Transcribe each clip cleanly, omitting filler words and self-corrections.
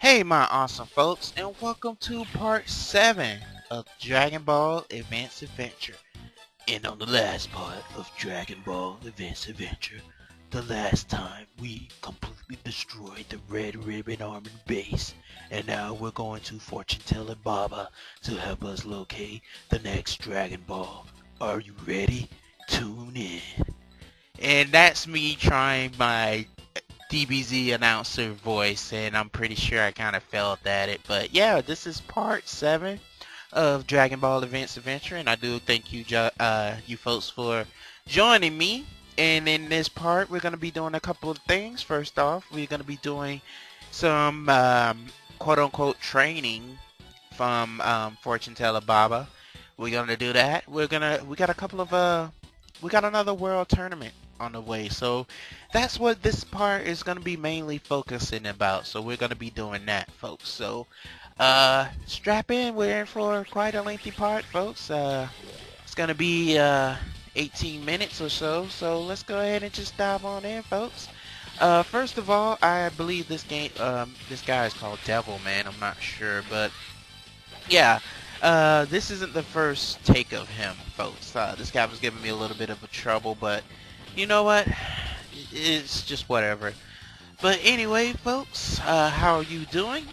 Hey my awesome folks, and welcome to part 7 of Dragon Ball Advance Adventure. And on the last part of Dragon Ball Advance Adventure, the last time we completely destroyed the Red Ribbon Armored Base, and now we're going to Fortune Teller Baba to help us locate the next Dragon Ball. Are you ready? Tune in. And that's me trying my DBZ announcer voice, and I'm pretty sure I kind of failed at it. But yeah, this is part 7 of Dragon Ball Advance Adventure, and I do thank you, you folks, for joining me. And in this part, we're going to be doing a couple of things. First off, we're going to be doing some quote-unquote training from Fortune Teller Baba. We're going to do that. We got a couple of we got another world tournament on the way, so that's what this part is going to be mainly focusing about. So we're going to be doing that, folks. So strap in. We're in for quite a lengthy part, folks. It's going to be 18 minutes or so, so let's go ahead and just dive on in, folks. First of all, I believe this guy is called Devil Man. I'm not sure, but yeah, this isn't the first take of him, folks. This guy was giving me a little bit of a trouble, but you know what? It's just whatever. But anyway, folks, how are you doing?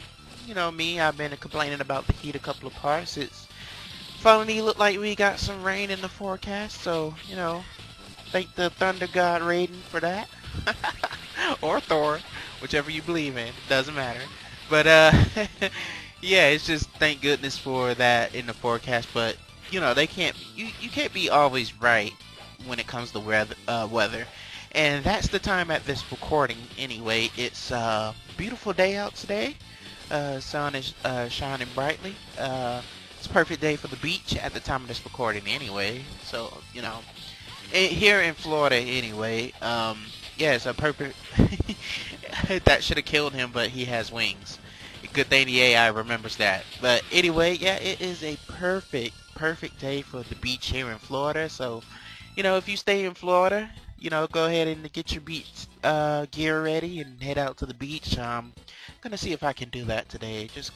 You know me, I've been complaining about the heat a couple of parts. It's finally looked like we got some rain in the forecast, so, you know, thank the Thunder God Raiden for that. Or Thor, whichever you believe in, doesn't matter. But yeah, it's just thank goodness for that in the forecast. But you know, you can't be always right when it comes to weather. And that's the time at this recording anyway. It's a beautiful day out today. Sun is shining brightly. It's a perfect day for the beach at the time of this recording anyway. So, you know, here in Florida anyway. Yeah, it's a perfect... That should have killed him, but he has wings. Good thing the AI remembers that. But anyway, yeah, it is a perfect day for the beach here in Florida. So, you know, if you stay in Florida, you know, go ahead and get your beach gear ready and head out to the beach. Gonna see if I can do that today. Just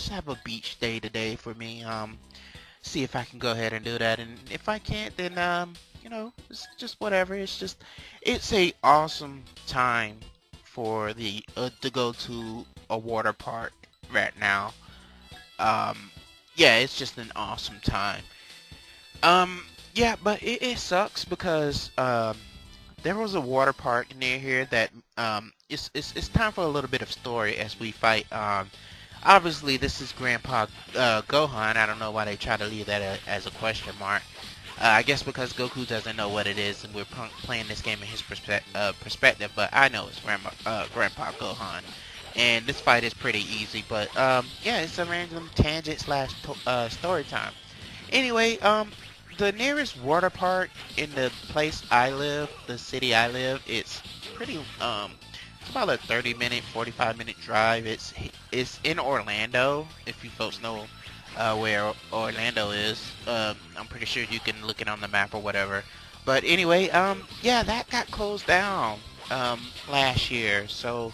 have a beach day today for me. See if I can go ahead and do that. And if I can't, then you know, it's just whatever. It's a awesome time for the to go to a water park right now. Um, yeah, it's just an awesome time. Um, yeah, but it sucks because there was a water park near here that it's time for a little bit of story as we fight. Obviously this is Grandpa Gohan. I don't know why they try to leave that as a question mark. I guess because Goku doesn't know what it is, and we're playing this game in his perspective. But I know it's Grandpa Gohan, and this fight is pretty easy. But yeah, it's a random tangent slash story time. Anyway, the nearest water park in the place I live, the city I live, it's pretty it's about a 30-minute, 45-minute drive. It's in Orlando. If you folks know where Orlando is, I'm pretty sure you can look it on the map or whatever. But anyway, yeah, that got closed down last year, so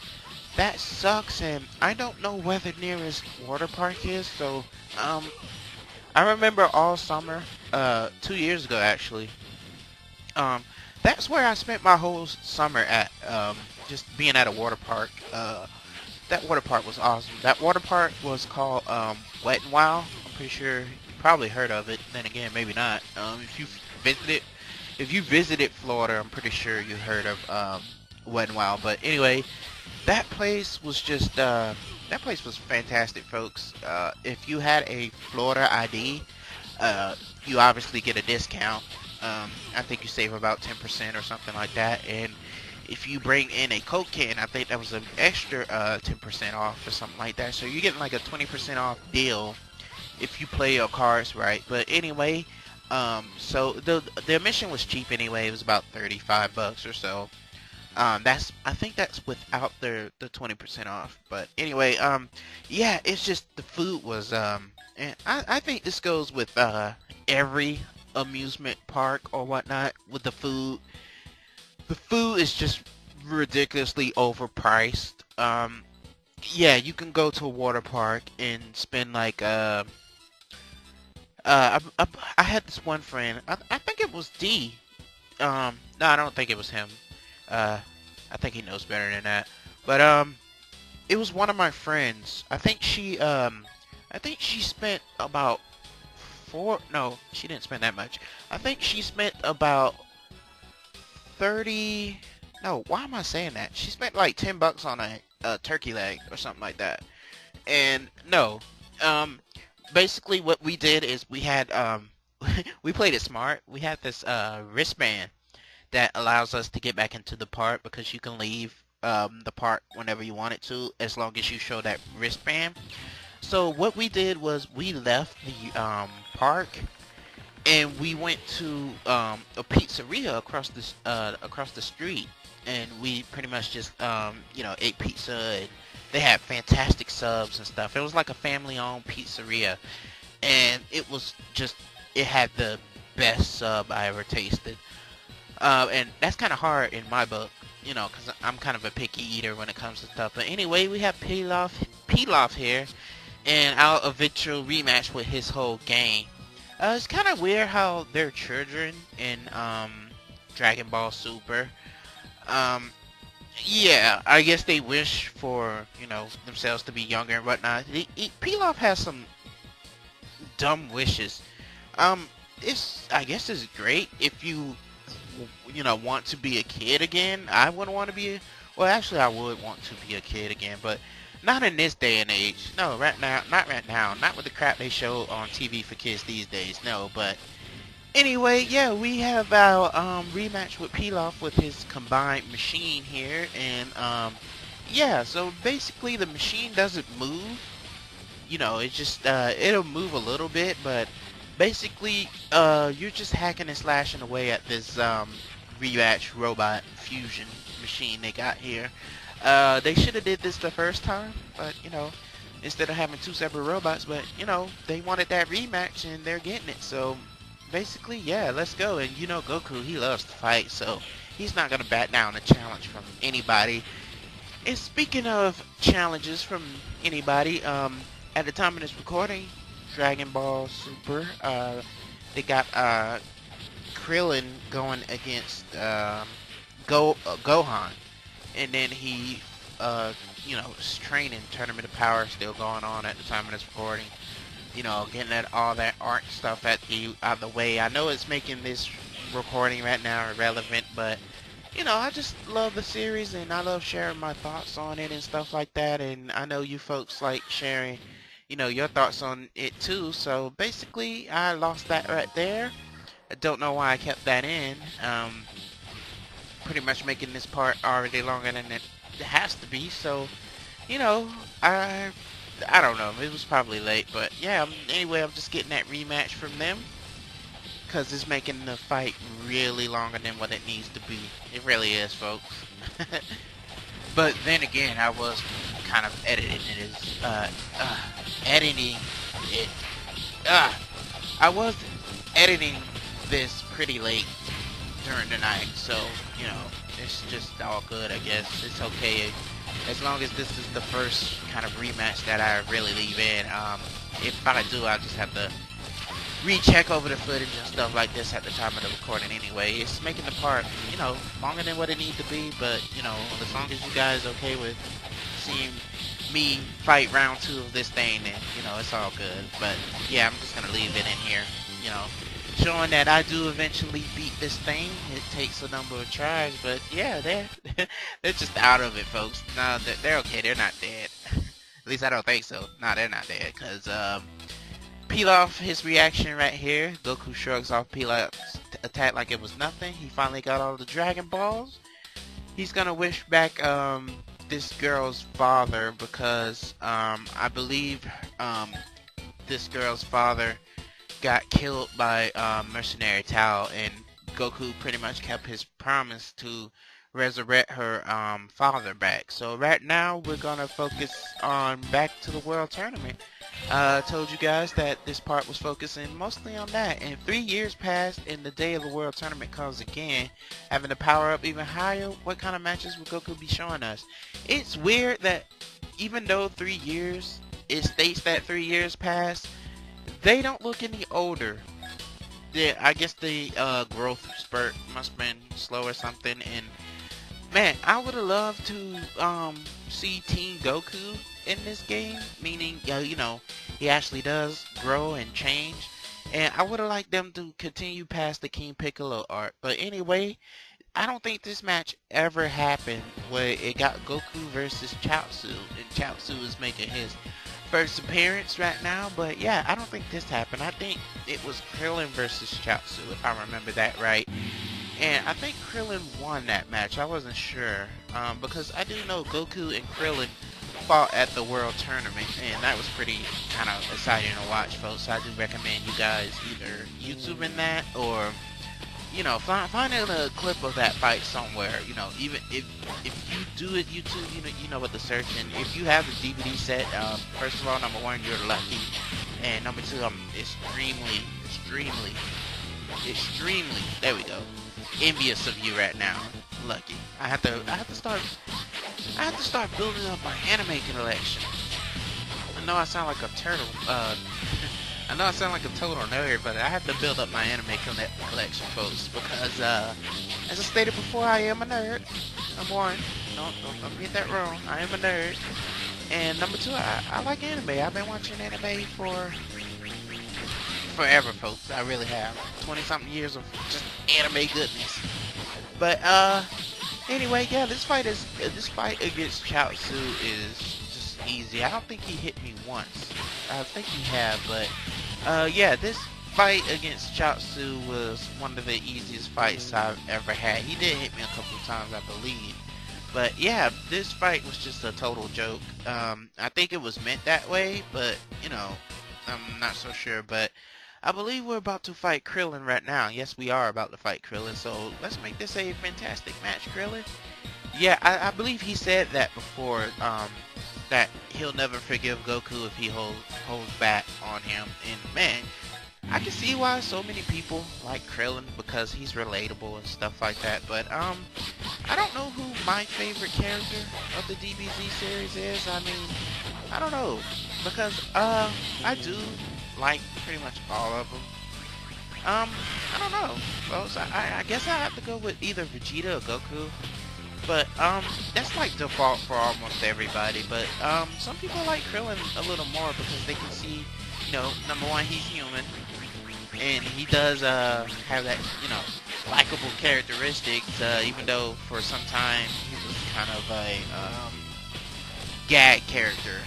that sucks. And I don't know where the nearest water park is. So I remember all summer, 2 years ago actually. Um, that's where I spent my whole summer at. Just being at a water park. That water park was awesome. That water park was called Wet n Wild. I'm pretty sure you probably heard of it. Then again, maybe not. Visited, if you visited Florida, I'm pretty sure you heard of Wet n Wild. But anyway, that place was just that place was fantastic, folks. If you had a Florida ID, you obviously get a discount. I think you save about 10% or something like that. And if you bring in a Coke can, I think that was an extra 10% off or something like that. So you're getting like a 20% off deal if you play your cards right. But anyway, so the admission was cheap anyway. It was about 35 bucks or so. I think that's without the 20% off. But anyway, yeah, it's just the food was and I think this goes with every amusement park or whatnot with the food. The food is just ridiculously overpriced. yeah, you can go to a water park and spend like I had this one friend. I think it was D. No, I don't think it was him. Uh, I think he knows better than that. But it was one of my friends. I think she spent about four. No, she didn't spend that much. I think she spent about 30. No, why am I saying that? She spent like $10 on a turkey leg or something like that. And no, um, basically what we did is we had we played it smart. We had this wristband that allows us to get back into the park because you can leave the park whenever you want it to as long as you show that wristband. So what we did was we left the park and we went to a pizzeria across the street, and we pretty much just ate pizza, and they had fantastic subs and stuff. It was like a family-owned pizzeria, and it had the best sub I ever tasted. And that's kind of hard in my book, because I'm kind of a picky eater when it comes to stuff. But anyway, we have Pilaf here, and our eventual rematch with his whole gang. It's kind of weird how they're children in Dragon Ball Super. Um, yeah, I guess they wish for themselves to be younger and whatnot. Pilaf has some dumb wishes. Um, I guess it's great if you want to be a kid again. I wouldn't want to be. Well, actually, I would want to be a kid again, but not in this day and age. No, right now, not right now. Not with the crap they show on TV for kids these days. No, but anyway, yeah, we have our rematch with Pilaf with his combined machine here, and yeah. So basically, the machine doesn't move. It just it'll move a little bit, but basically you're just hacking and slashing away at this rematch robot fusion machine they got here. They should have did this the first time, but instead of having two separate robots, but they wanted that rematch and they're getting it. So basically, yeah, let's go. And Goku, he loves to fight, so he's not gonna bat down a challenge from anybody. And speaking of challenges from anybody, at the time of this recording, Dragon Ball Super, they got Krillin going against Gohan, and then his training tournament of power still going on at the time of this recording. Getting all that art stuff out of the way. I know it's making this recording right now irrelevant, but I just love the series and I love sharing my thoughts on it and stuff like that. And I know you folks like sharing, your thoughts on it too. So basically, I lost that right there. I don't know why I kept that in. Pretty much making this part already longer than it has to be. So, you know, I I don't know. It was probably late, but yeah. Anyway, I'm just getting that rematch from them because it's making the fight really longer than what it needs to be. It really is, folks. But then again, I was kind of editing it. I was editing this pretty late during the night, so it's just all good. I guess it's okay as long as this is the first kind of rematch that I really leave in. If I do, I'll just have to recheck over the footage and stuff like this at the time of the recording anyway. It's making the part, longer than what it needs to be, but, as long as you guys okay with seeing me fight round 2 of this thing, then, it's all good. But, yeah, I'm just gonna leave it in here, showing that I do eventually beat this thing. It takes a number of tries, but, yeah, they're just out of it, folks. No, they're okay. They're not dead. At least I don't think so. No, they're not dead, because, Pilaf, his reaction right here. Goku shrugs off Pilaf's attack like it was nothing. He finally got all the Dragon Balls. He's gonna wish back this girl's father because I believe this girl's father got killed by Mercenary Tao, and Goku pretty much kept his promise to resurrect her father back. So right now we're gonna focus on back to the World Tournament. Told you guys that this part was focusing mostly on that, and 3 years passed and the day of the world tournament comes again, having to power up even higher. What kind of matches will Goku be showing us? It's weird that even though 3 years, it states that 3 years passed, they don't look any older. Yeah, I guess the growth spurt must have been slow or something. And man, I would have loved to see Teen Goku in this game, meaning he actually does grow and change. And I would have liked them to continue past the King Piccolo arc. But anyway, I don't think this match ever happened where it got Goku versus Chaozu, and Chaozu is making his first appearance right now. But yeah, I don't think this happened. I think it was Krillin versus Chaozu, if I remember that right. And I think Krillin won that match. I wasn't sure because I do know Goku and Krillin fought at the World Tournament, and that was pretty kind of exciting to watch, folks. I do recommend you guys either YouTubing that or finding a clip of that fight somewhere. Even if you do it YouTube, you know what to search. And if you have the DVD set, first of all, number one, you're lucky, and number two, I'm extremely, there we go, envious of you right now. Lucky. I have to start building up my anime collection. I know I sound like a turtle. I know I sound like a total nerd, but I have to build up my anime collection, folks, because as I stated before, I am a nerd. Number one, don't get that wrong. I am a nerd. And number two, I like anime. I've been watching anime for forever, folks. I really have. 20-something years of just anime goodness. But anyway, yeah, this fight against Chaozu is just easy. I don't think he hit me once. I think he had, but yeah, this fight against Chaozu was one of the easiest fights I've ever had. He did hit me a couple of times, I believe. But yeah, this fight was just a total joke. I think it was meant that way, but I'm not so sure. But I believe we're about to fight Krillin right now. Yes, we are about to fight Krillin. So let's make this a fantastic match, Krillin. Yeah, I believe he said that before. That he'll never forgive Goku if he holds back on him. And man, I can see why so many people like Krillin, because he's relatable and stuff like that. But I don't know who my favorite character of the DBZ series is. I mean, I don't know, because I do like pretty much all of them. I don't know, folks. I guess I have to go with either Vegeta or Goku. But that's like default for almost everybody. But some people like Krillin a little more because they can see, number one, he's human, and he does have that, likable characteristics. Even though for some time he was kind of a gag character.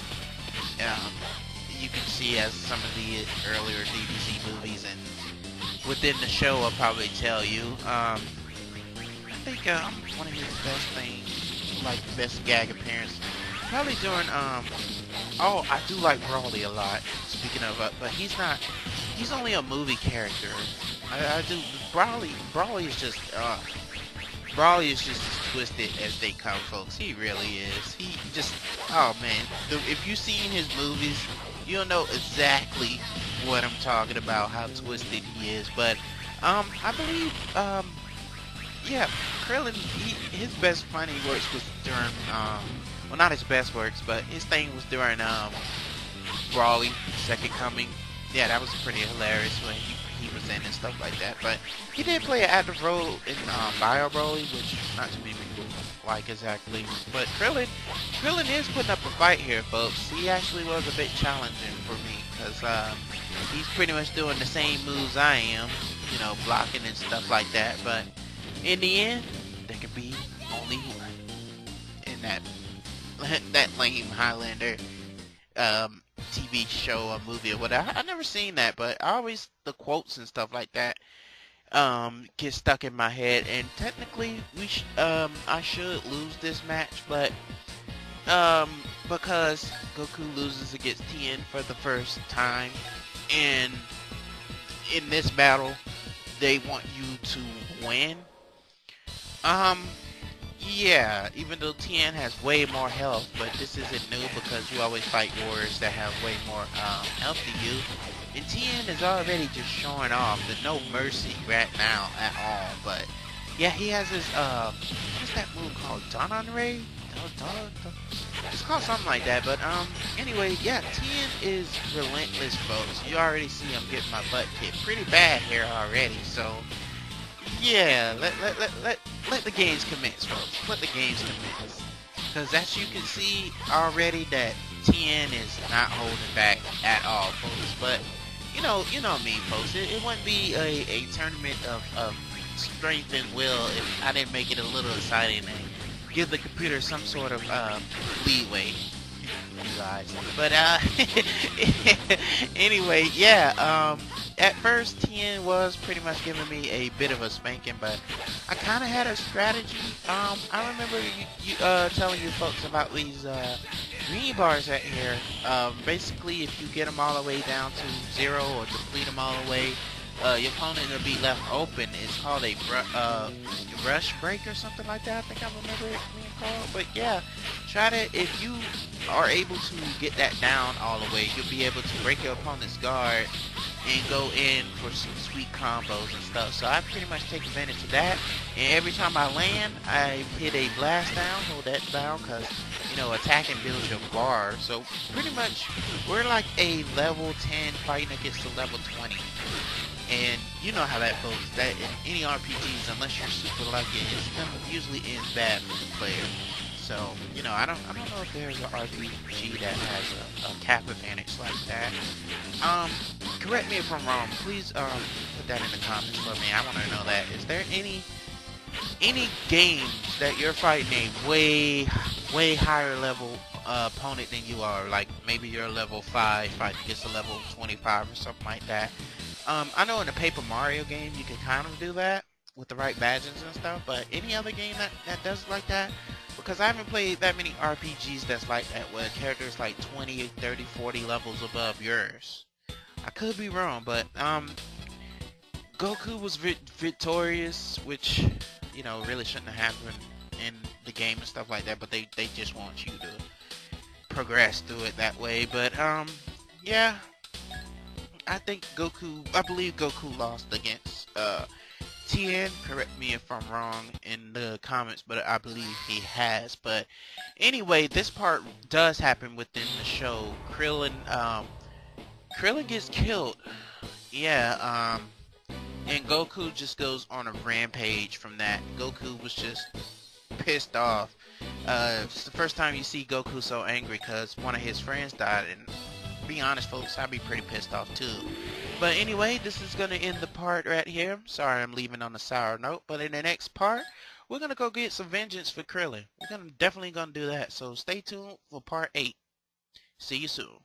You can see as some of the earlier DBZ movies and within the show will probably tell you. I think one of his best things, like best gag appearance, probably during oh, I do like Brawly a lot. Speaking of, but he's only a movie character. I do Brawly is just as twisted as they come, folks. He really is. He just, oh man, if you've seen his movies, you'll know exactly what I'm talking about, how twisted he is. But I believe yeah, Krillin, his best funny works was during, well, not his best works, but his thing was during, Brawly, Second Coming. Yeah, that was pretty hilarious when he was in and stuff like that. But he did play an active role in, Bio Broly, which not too many people like exactly. But Krillin is putting up a fight here, folks. He actually was a bit challenging for me, because, he's pretty much doing the same moves I am, blocking and stuff like that. But in the end, there can be only one. In that lame Highlander TV show or movie or whatever. I never seen that, but the quotes and stuff like that get stuck in my head. And technically, I should lose this match, but because Goku loses against Tien for the first time, and in this battle, they want you to win. Yeah, even though Tien has way more health, but this isn't new because you always fight warriors that have way more health than you. And Tien is already just showing off the no mercy right now at all. But yeah, he has his what's that move called? Danon Ray? It's called something like that. But anyway, yeah, Tien is relentless, folks. You already see him getting my butt kicked pretty bad here already. So yeah, let the games commence, folks. Let the games commence. Because as you can see already that Tien is not holding back at all, folks. But you know me, folks. It wouldn't be a tournament of strength and will if I didn't make it a little exciting and give the computer some sort of leeway. You guys. But anyway, yeah. At first, Tien was pretty much giving me a bit of a spanking, but I kind of had a strategy. I remember you telling you folks about these green bars right here. Basically, if you get them all the way down to 0 or deplete them all the way, your opponent will be left open. It's called a rush break or something like that. I think I remember it being called. But yeah, try to, if you are able to get that down all the way, you'll be able to break your opponent's guard and go in for some sweet combos and stuff. So I pretty much take advantage of that. And every time I land, I hit a blast down, hold that down, because, you know, attacking builds your bar. So pretty much, we're like a level 10 fighting against a level 20. And you know how that goes. That in any RPGs, unless you're super lucky, it's gonna usually end bad for the player. So, you know, I don't know if there's an RPG that has a cap advantage like that. Correct me if I'm wrong. Please put that in the comments for me. I want to know that. Is there any games that you're fighting a way higher level opponent than you are? Like maybe you're level 5 fighting against a level 25 or something like that. I know in the Paper Mario game you can kind of do that with the right badges and stuff, but any other game that does like that? Because I haven't played that many RPGs that's like that, where characters like 20, 30, 40 levels above yours. I could be wrong, but Goku was victorious, which, you know, really shouldn't have happened in the game and stuff like that, but they just want you to progress through it that way. But yeah, I believe Goku lost against Tien. Correct me if I'm wrong in the comments, but I believe he has. But anyway, this part does happen within the show. Krillin gets killed. Yeah, and Goku just goes on a rampage from that. Goku was just pissed off. It's the first time you see Goku so angry because one of his friends died, and be honest, folks, I'd be pretty pissed off too. But anyway, this is gonna end the part right here. Sorry I'm leaving on a sour note, but in the next part, we're gonna go get some vengeance for Krillin. We're definitely gonna do that. So stay tuned for part 8. See you soon.